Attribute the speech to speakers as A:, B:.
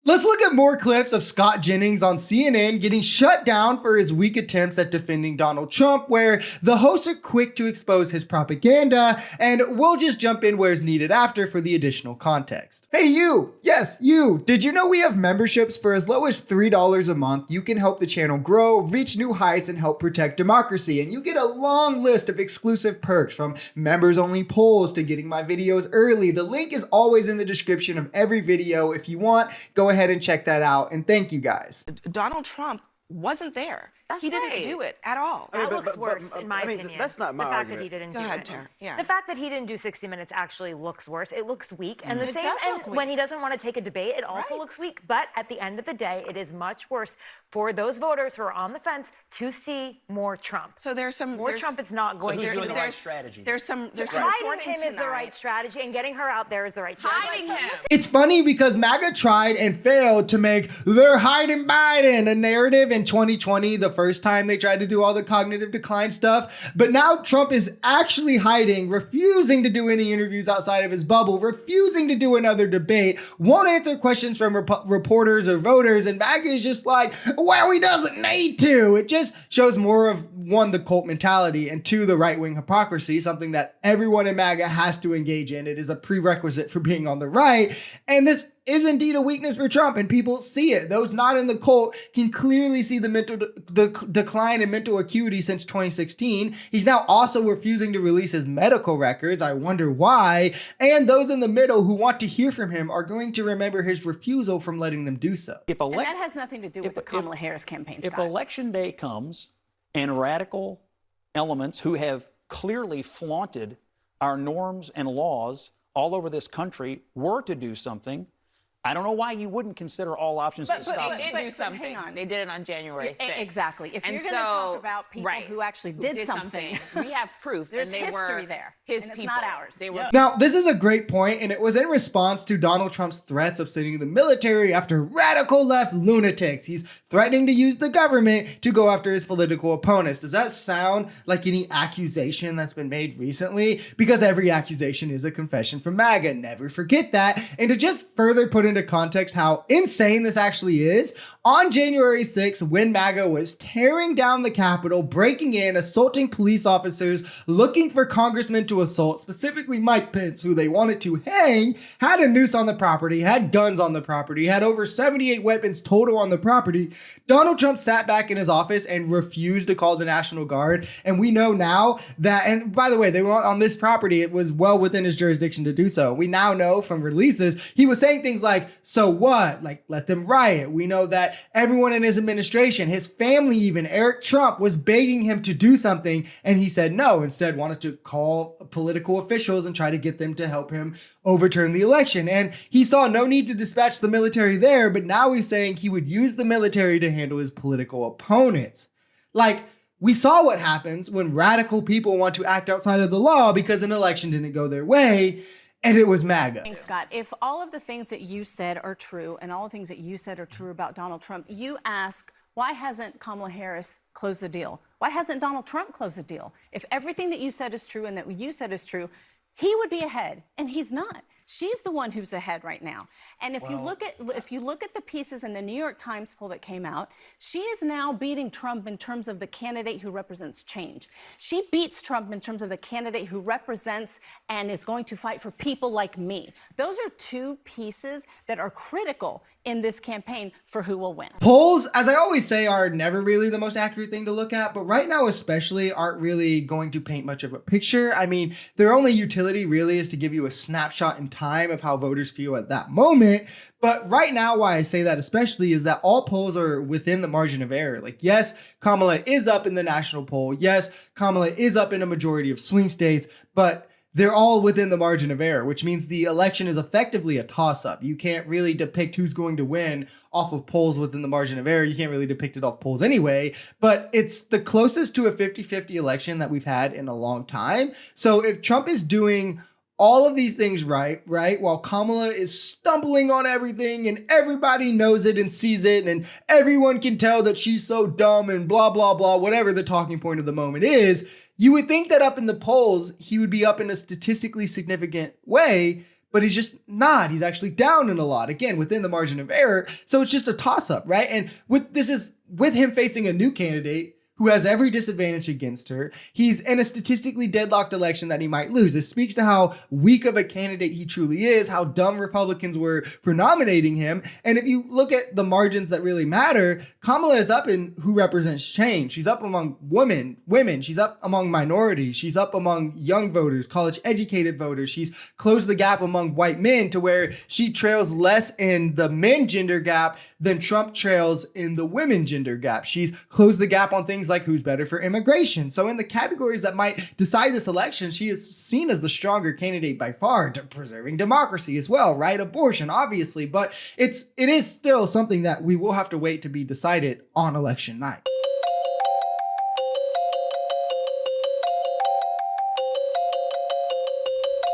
A: Let's look at more clips of Scott Jennings on CNN getting shut down for his weak attempts at defending Donald Trump, where the hosts are quick to expose his propaganda, and we'll just jump in where it's needed after for the additional context. Hey you! Yes, you! Did you know we have memberships for as low as $3 a month? You can help the channel grow, reach new heights, and help protect democracy, and you get a long list of exclusive perks from members-only polls to getting my videos early. The link is always in the description of every video. If you want, go ahead and check that out, and thank you guys.
B: Donald Trump wasn't there. He didn't do it at all.
C: That looks worse, in my opinion.
D: That's not my
C: argument.
D: The fact
C: that he didn't
B: do it.
C: Tara.
B: Yeah.
C: The fact that he didn't do 60 Minutes actually looks worse. It looks weak. And the same, and when he doesn't want to take a debate, it also looks weak. But at the end of the day, it is much worse for those voters who are on the fence to see more Trump.
B: So there's some
C: more Trump. It's not going
E: to
C: do
E: doing the right strategy.
B: There's some
C: hiding him is the right strategy, and getting her out there is the right strategy.
F: Hiding him.
A: It's funny because MAGA tried and failed to make "they're hiding Biden" a narrative in 2020, the first time they tried to do all the cognitive decline stuff. But now Trump is actually hiding, refusing to do any interviews outside of his bubble, refusing to do another debate, won't answer questions from reporters or voters, and MAGA is just like, well, he doesn't need to. It just shows more of, one, the cult mentality, and two, the right-wing hypocrisy, something that everyone in MAGA has to engage in. It is a prerequisite for being on the right, and this is indeed a weakness for Trump, and people see it. Those not in the cult can clearly see the decline in mental acuity since 2016. He's now also refusing to release his medical records. I wonder why. And those in the middle who want to hear from him are going to remember his refusal from letting them do so.
F: And that has nothing to do with the Kamala Harris campaign, Scott.
E: If Election Day comes and radical elements who have clearly flaunted our norms and laws all over this country were to do something, I don't know why you wouldn't consider all options to stop
F: But they did do something. They did it on January 6th.
G: Exactly. If you're going to talk about people who actually did something,
F: we have proof.
G: There's
F: and they
G: history
F: were
G: there.
F: His
G: and it's
F: people.
G: not ours.
F: They were.
A: Now, this is a great point, and it was in response to Donald Trump's threats of sending the military after radical left lunatics. He's threatening to use the government to go after his political opponents. Does that sound like any accusation that's been made recently? Because every accusation is a confession from MAGA. Never forget that. And to just further put into context how insane this actually is, on January 6th, when MAGA was tearing down the Capitol, breaking in, assaulting police officers, looking for congressmen to assault, specifically Mike Pence, who they wanted to hang, had a noose on the property, had guns on the property, had over 78 weapons total on the property, Donald Trump sat back in his office and refused to call the National Guard. And we know now that, and by the way, they were on this property, it was well within his jurisdiction to do so. We now know from releases, he was saying things like, so what? Like, let them riot. We know that everyone in his administration, his family even, Eric Trump, was begging him to do something, and he said no, instead wanted to call political officials and try to get them to help him overturn the election. And he saw no need to dispatch the military there, but now he's saying he would use the military to handle his political opponents. Like, we saw what happens when radical people want to act outside of the law because an election didn't go their way. And it was MAGA.
G: Thanks, Scott. If all of the things that you said are true, and all the things that you said are true about Donald Trump, you ask, why hasn't Kamala Harris closed the deal? Why hasn't Donald Trump closed the deal? If everything that you said is true and that you said is true, he would be ahead, and he's not. She's the one who's ahead right now. And if you look at the pieces in the New York Times poll that came out, she is now beating Trump in terms of the candidate who represents change. She beats Trump in terms of the candidate who represents and is going to fight for people like me. Those are two pieces that are critical in this campaign for who will win.
A: Polls, as I always say, are never really the most accurate thing to look at, but right now especially aren't really going to paint much of a picture. I mean, their only utility really is to give you a snapshot in time of how voters feel at that moment. But right now, why I say that especially is that all polls are within the margin of error. Like, yes, Kamala is up in the national poll. Yes, Kamala is up in a majority of swing states, but they're all within the margin of error, which means the election is effectively a toss-up. You can't really depict who's going to win off of polls within the margin of error. You can't really depict it off polls anyway, but it's the closest to a 50-50 election that we've had in a long time. So if Trump is doing all of these things right, while Kamala is stumbling on everything and everybody knows it and sees it and everyone can tell that she's so dumb and blah, blah, blah, whatever the talking point of the moment is, you would think that up in the polls, he would be up in a statistically significant way, but he's just not. He's actually down in a lot, again, within the margin of error. So it's just a toss-up, right? And with him facing a new candidate who has every disadvantage against her. He's in a statistically deadlocked election that he might lose. This speaks to how weak of a candidate he truly is, how dumb Republicans were for nominating him. And if you look at the margins that really matter, Kamala is up in who represents change. She's up among women. She's up among minorities. She's up among young voters, college-educated voters. She's closed the gap among white men to where she trails less in the men gender gap than Trump trails in the women gender gap. She's closed the gap on things like who's better for immigration. So in the categories that might decide this election, she is seen as the stronger candidate by far, preserving democracy as well, right? Abortion, obviously, but it is still something that we will have to wait to be decided on election night.